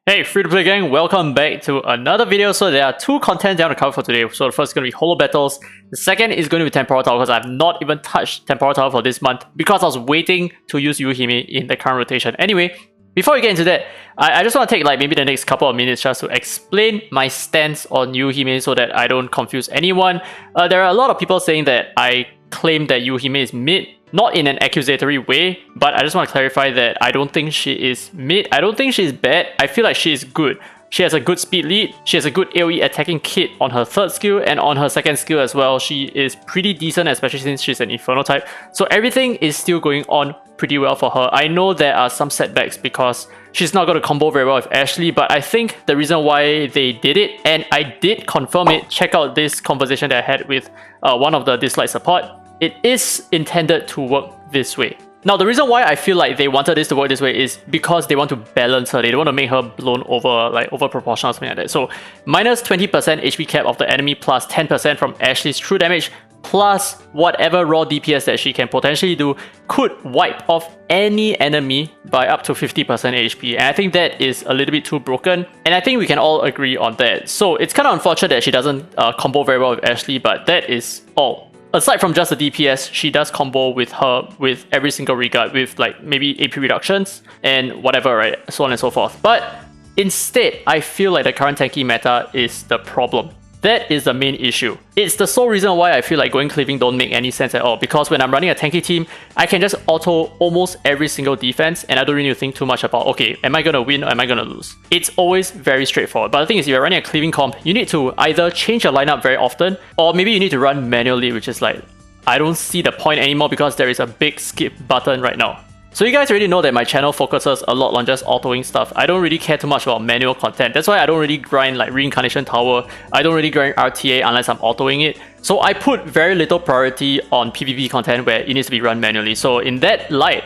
Hey, free-to-play gang, welcome back to another video. So there are two contents I want to cover for today. So the first is going to be Holobattles. The second is going to be Temporal Tower because I've not even touched Temporal Tower for this month because I was waiting to use Yuuhime in the current rotation. Anyway, before we get into that, I just want to take maybe the next couple of minutes just to explain my stance on Yuuhime so that I don't confuse anyone. There are a lot of people saying that I claim that Yuuhime is mid. Not in an accusatory way, but I just want to clarify that I don't think she is mid. I don't think she's bad. I feel like she is good. She has a good speed lead. She has a good AoE attacking kit on her third skill and on her second skill as well. She is pretty decent, especially since she's an Inferno type. So everything is still going on pretty well for her. I know there are some setbacks because she's not going to combo very well with Ashley, but I think the reason why they did it, and I did confirm it, check out this conversation that I had with one of the Dislyte support. It is intended to work this way. Now, the reason why I feel like they wanted this to work this way is because they want to balance her. They don't want to make her blown over, over proportional or something like that. So, minus 20% HP cap of the enemy plus 10% from Ashley's true damage plus whatever raw DPS that she can potentially do could wipe off any enemy by up to 50% HP. And I think that is a little bit too broken. And I think we can all agree on that. So, it's kind of unfortunate that she doesn't combo very well with Ashley, but that is all. Aside from just the DPS, she does combo with her with every single regard with maybe AP reductions and whatever, right? So on and so forth. But instead, I feel like the current tanky meta is the problem. That is the main issue. It's the sole reason why I feel like going cleaving don't make any sense at all, because when I'm running a tanky team, I can just auto almost every single defense and I don't really need to think too much about, okay, am I going to win or am I going to lose? It's always very straightforward. But the thing is, if you're running a cleaving comp, you need to either change your lineup very often or maybe you need to run manually, which is I don't see the point anymore because there is a big skip button right now. So you guys already know that my channel focuses a lot on just autoing stuff. I don't really care too much about manual content. That's why I don't really grind Reincarnation Tower. I don't really grind RTA unless I'm autoing it. So I put very little priority on PvP content where it needs to be run manually. So in that light,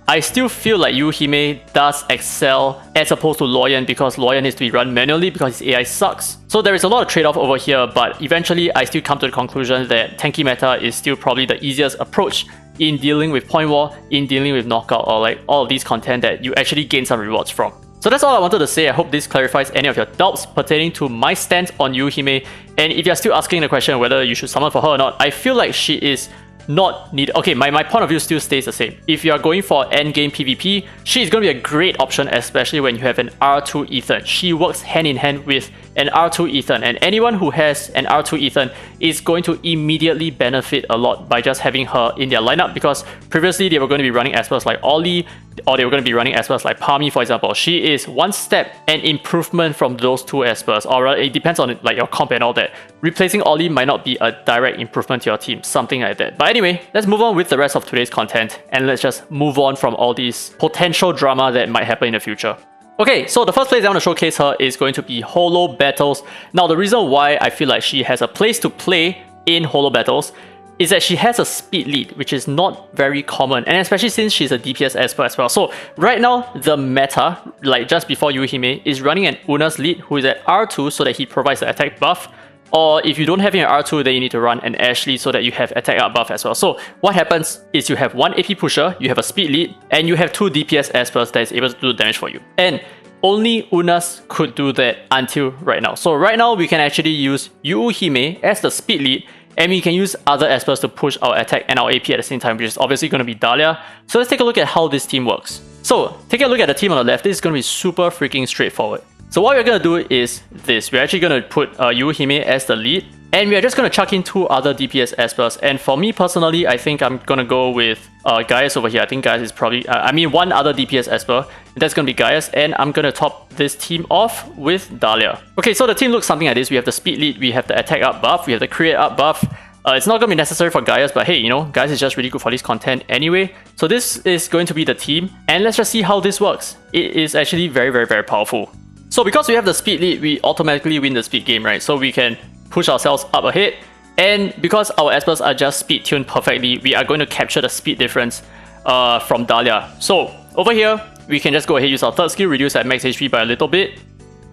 I still feel like Yuuhime does excel as opposed to Loyan because Loyan needs to be run manually because his AI sucks. So there is a lot of trade-off over here, but eventually I still come to the conclusion that tanky meta is still probably the easiest approach in dealing with point war, in dealing with knockout, or all of these content that you actually gain some rewards from. So that's all I wanted to say. I hope this clarifies any of your doubts pertaining to my stance on Yuuhime. And if you're still asking the question whether you should summon for her or not, I feel like she is not needed. Okay, my point of view still stays the same. If you are going for endgame PvP, she is going to be a great option, especially when you have an R2 Ethan. She works hand in hand with an R2 Ethan, and anyone who has an R2 Ethan is going to immediately benefit a lot by just having her in their lineup, because previously they were going to be running aspers like Ollie, or they were going to be running aspers like Palmy, for example. She is one step an improvement from those two aspers, or it depends on your comp and all that. Replacing Ollie might not be a direct improvement to your team, something like that. But anyway, let's move on with the rest of today's content, and let's just move on from all these potential drama that might happen in the future. Okay, so the first place I want to showcase her is going to be Holobattles. Now, the reason why I feel like she has a place to play in Holobattles is that she has a speed lead, which is not very common, and especially since she's a DPS esper as well. So right now, the meta, just before Yuuhime, is running an Una's lead who is at R2 so that he provides the attack buff. Or if you don't have him at R2, then you need to run an Ashley so that you have attack up buff as well. So what happens is you have one AP pusher, you have a speed lead, and you have two DPS espers that is able to do damage for you. And only Unas could do that until right now. So right now, we can actually use Yuuhime as the speed lead, and we can use other espers to push our attack and our AP at the same time, which is obviously going to be Dahlia. So let's take a look at how this team works. So taking a look at the team on the left, this is going to be super freaking straightforward. So what we're going to do is this. We're actually going to put Yuuhime as the lead, and we're just going to chuck in two other DPS espers. And for me personally, I think I'm going to go with Gaius over here. I think Gaius is probably, one other DPS esper. That's going to be Gaius, and I'm going to top this team off with Dahlia. Okay, so the team looks something like this. We have the speed lead, we have the attack up buff, we have the create up buff. It's not going to be necessary for Gaius, but hey, Gaius is just really good for this content anyway. So this is going to be the team, and let's just see how this works. It is actually very, very, very powerful. So because we have the speed lead, we automatically win the speed game, right? So we can push ourselves up ahead. And because our espers are just speed tuned perfectly, we are going to capture the speed difference from Dahlia. So over here, we can just go ahead and use our third skill, reduce our max HP by a little bit.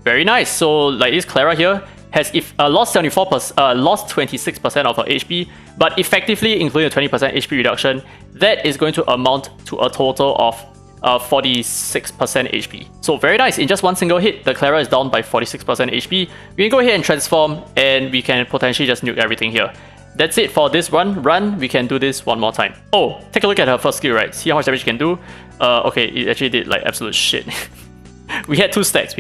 Very nice. So like this Clara here has lost 26% of her HP, but effectively including a 20% HP reduction, that is going to amount to a total of 46% HP. So very nice. In just one single hit, the Clara is down by 46% HP. We can go ahead and transform, and we can potentially just nuke everything here. That's it for this run. We can do this one more time. Oh, take a look at her first skill, right? See how much damage she can do. Okay, it actually did like absolute shit. We had 2 stacks.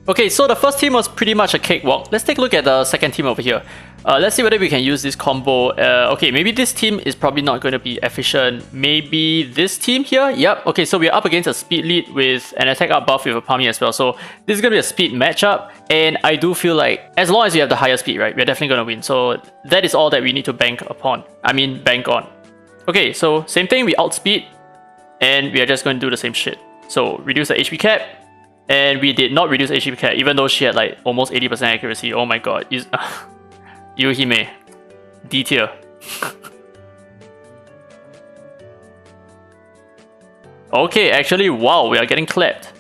Okay, so the first team was pretty much a cakewalk. Let's take a look at the second team over here. Let's see whether we can use this combo. Okay, maybe this team is probably not going to be efficient. Maybe this team here? Yep. Okay, so we're up against a speed lead with an attack up buff with a Palmy as well. So this is going to be a speed matchup. And I do feel like as long as you have the higher speed, right, we're definitely going to win. So that is all that we need to bank on. Okay, so same thing, we outspeed. And we are just going to do the same shit. So reduce the HP cap. And we did not reduce HP cap, even though she had like almost 80% accuracy. Oh my god. Yuuhime. D tier. Okay, actually, wow, we are getting clapped.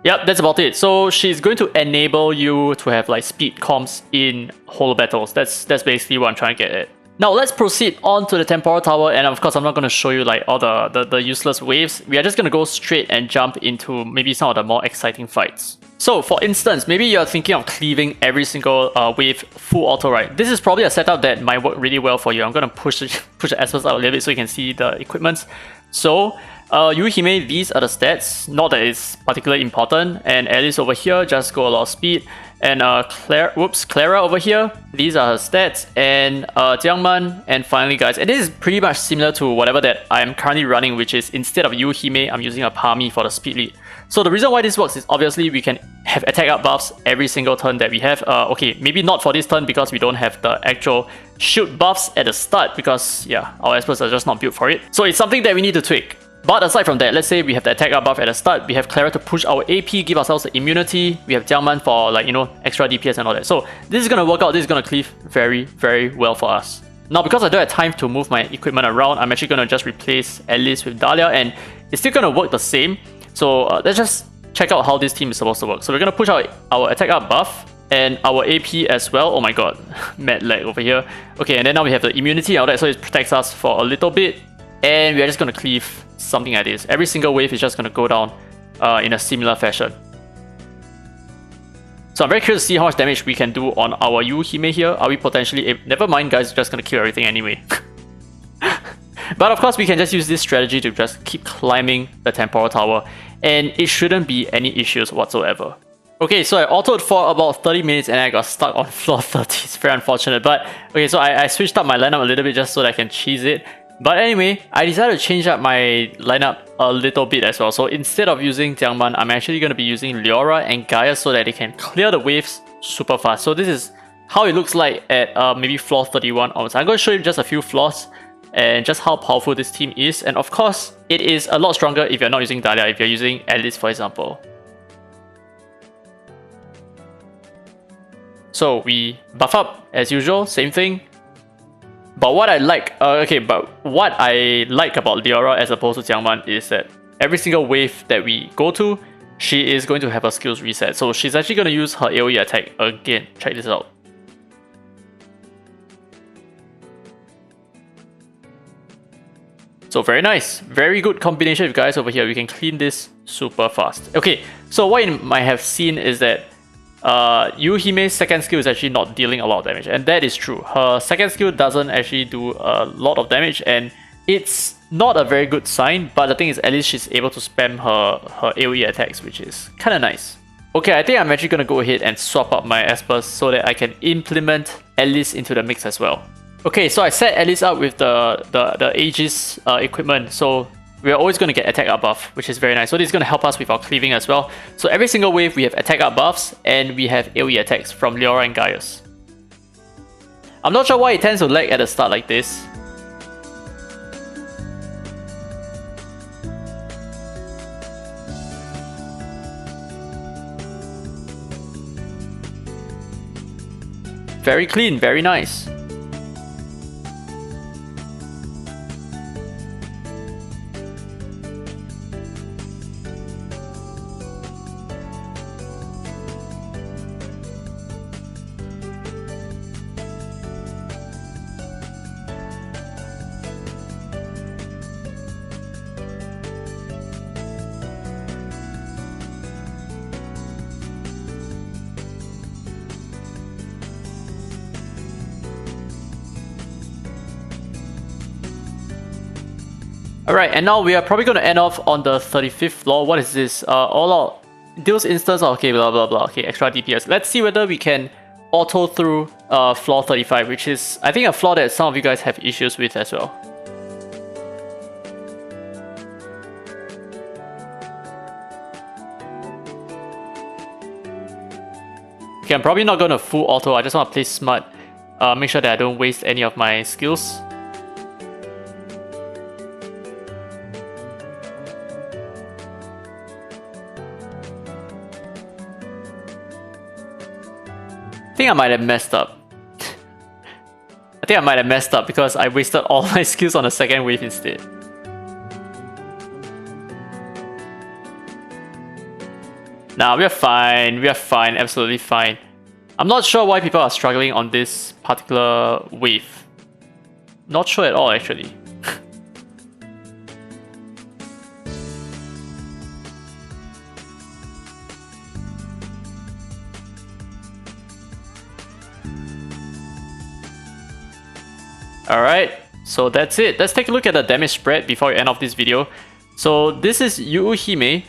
Yep, that's about it. So she's going to enable you to have like speed comms in Holobattles. That's basically what I'm trying to get at. Now let's proceed on to the Temporal Tower, and of course I'm not going to show you like all the useless waves. We are just going to go straight and jump into maybe some of the more exciting fights. So for instance, maybe you're thinking of cleaving every single wave full auto, right? This is probably a setup that might work really well for you. I'm going to push the aspects out a little bit so you can see the equipments. So Yuuhime, these are the stats. Not that it's particularly important. And Alice over here, just go a lot of speed. And Clara over here, these are her stats. And Jiangman, and finally guys, and this is pretty much similar to whatever that I'm currently running, which is instead of Yuuhime, I'm using a Palmy for the speed lead. So the reason why this works is obviously we can have attack up buffs every single turn that we have. Okay, maybe not for this turn because we don't have the actual shield buffs at the start because yeah, our experts are just not built for it. So it's something that we need to tweak. But aside from that, let's say we have the attack up buff at the start, we have Clara to push our AP, give ourselves the immunity, we have Jiangman for like, you know, extra DPS and all that. So this is going to work out, this is going to cleave very, very well for us. Now because I don't have time to move my equipment around, I'm actually going to just replace Alice with Dahlia and it's still going to work the same. So let's just check out how this team is supposed to work. So we're going to push out our attack up buff and our AP as well. Oh my god, mad lag over here. Okay, and then now we have the immunity and all that, so it protects us for a little bit. And we are just going to cleave something like this. Every single wave is just going to go down in a similar fashion. So I'm very curious to see how much damage we can do on our Yuuhime here. Are we potentially... Never mind guys, we're just going to kill everything anyway. But of course we can just use this strategy to just keep climbing the Temporal Tower. And it shouldn't be any issues whatsoever. Okay, so I autoed for about 30 minutes and I got stuck on floor 30. It's very unfortunate. But okay, so I switched up my lineup a little bit just so that I can cheese it. But anyway, I decided to change up my lineup a little bit as well. So instead of using Jiangman, I'm actually going to be using Leora and Gaia so that they can clear the waves super fast. So this is how it looks like at maybe floor 31 onwards. I'm going to show you just a few flaws and just how powerful this team is. And of course, it is a lot stronger if you're not using Dahlia, if you're using Alice, for example. So we buff up as usual, same thing. But what I like, about Leora as opposed to Jiangman is that every single wave that we go to, she is going to have her skills reset. So she's actually going to use her AoE attack again. Check this out. So very nice, very good combination with guys over here. We can clean this super fast. Okay, so what you might have seen is that Yuuhime's second skill is actually not dealing a lot of damage, and that is true. Her second skill doesn't actually do a lot of damage, and it's not a very good sign, but the thing is at least she's able to spam her AoE attacks, which is kind of nice. Okay, I think I'm actually going to go ahead and swap up my Espers so that I can implement Alice into the mix as well. Okay, so I set Alice up with the Aegis equipment, so we're always going to get attack up buff, which is very nice. So this is going to help us with our cleaving as well. So every single wave we have attack up buffs and we have AoE attacks from Leora and Gaius. I'm not sure why it tends to lag at the start like this. Very clean, very nice. Alright, and now we are probably going to end off on the 35th floor. What is this? All out deals instance. Okay, blah blah blah. Okay, extra DPS. Let's see whether we can auto through floor 35, which is, I think, a floor that some of you guys have issues with as well. Okay, I'm probably not going to full auto. I just want to play smart. Make sure that I don't waste any of my skills. I think I might have messed up. I think I might have messed up because I wasted all my skills on the second wave instead. Nah, we're fine, absolutely fine. I'm not sure why people are struggling on this particular wave. Not sure at all, actually. Alright, so that's it. Let's take a look at the damage spread before we end off this video. So this is Yuuhime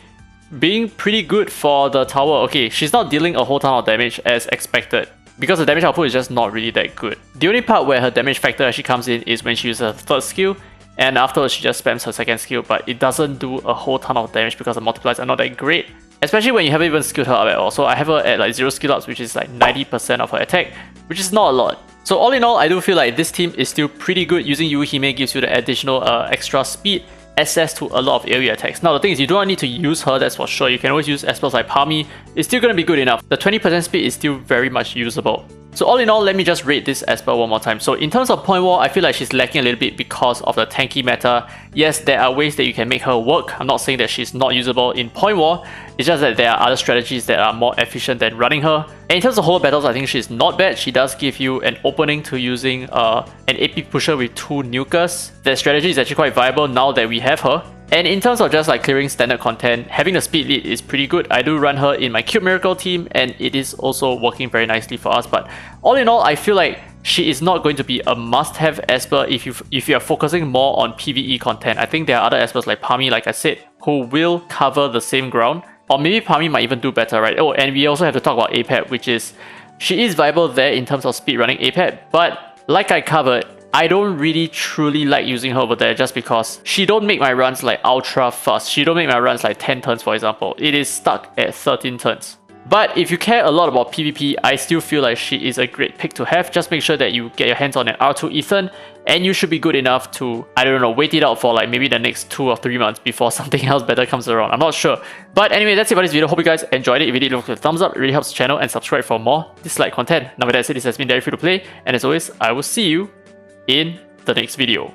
being pretty good for the tower. Okay, she's not dealing a whole ton of damage as expected, because the damage output is just not really that good. The only part where her damage factor actually comes in is when she uses her third skill, and afterwards she just spams her second skill, but it doesn't do a whole ton of damage because the multipliers are not that great, especially when you haven't even skilled her up at all. So I have her at like 0 skill ups, which is like 90% of her attack, which is not a lot. So all in all, I do feel like this team is still pretty good. Using Yuuhime gives you the additional extra speed, access to a lot of area attacks. Now the thing is, you don't need to use her, that's for sure. You can always use spells like Palmy. It's still going to be good enough. The 20% speed is still very much usable. So all in all, let me just rate this spell one more time. So in terms of point war, I feel like she's lacking a little bit because of the tanky meta. Yes, there are ways that you can make her work. I'm not saying that she's not usable in point war. It's just that there are other strategies that are more efficient than running her. And in terms of Holobattles, I think she's not bad. She does give you an opening to using an AP pusher with 2 nukers. That strategy is actually quite viable now that we have her. And in terms of just like clearing standard content, having the speed lead is pretty good. I do run her in my Cube Miracle team, and it is also working very nicely for us. But all in all, I feel like she is not going to be a must-have Esper if you are focusing more on PvE content. I think there are other Espers like Palmy, like I said, who will cover the same ground. Or maybe Palmy might even do better, right? Oh, and we also have to talk about APAT, which is, she is viable there in terms of speed running APAT, but like I covered, I don't really truly like using her over there just because she don't make my runs like ultra fast. She don't make my runs like 10 turns, for example. It is stuck at 13 turns. But if you care a lot about PvP, I still feel like she is a great pick to have. Just make sure that you get your hands on an R2 Ethan, and you should be good enough to, I don't know, wait it out for like maybe the next 2 or 3 months before something else better comes around. I'm not sure. But anyway, that's it for this video. Hope you guys enjoyed it. If you did, leave a thumbs up. It really helps the channel, and subscribe for more Dislyte content. Now with that said, this has been Derry Free to Play, and as always, I will see you in the next video.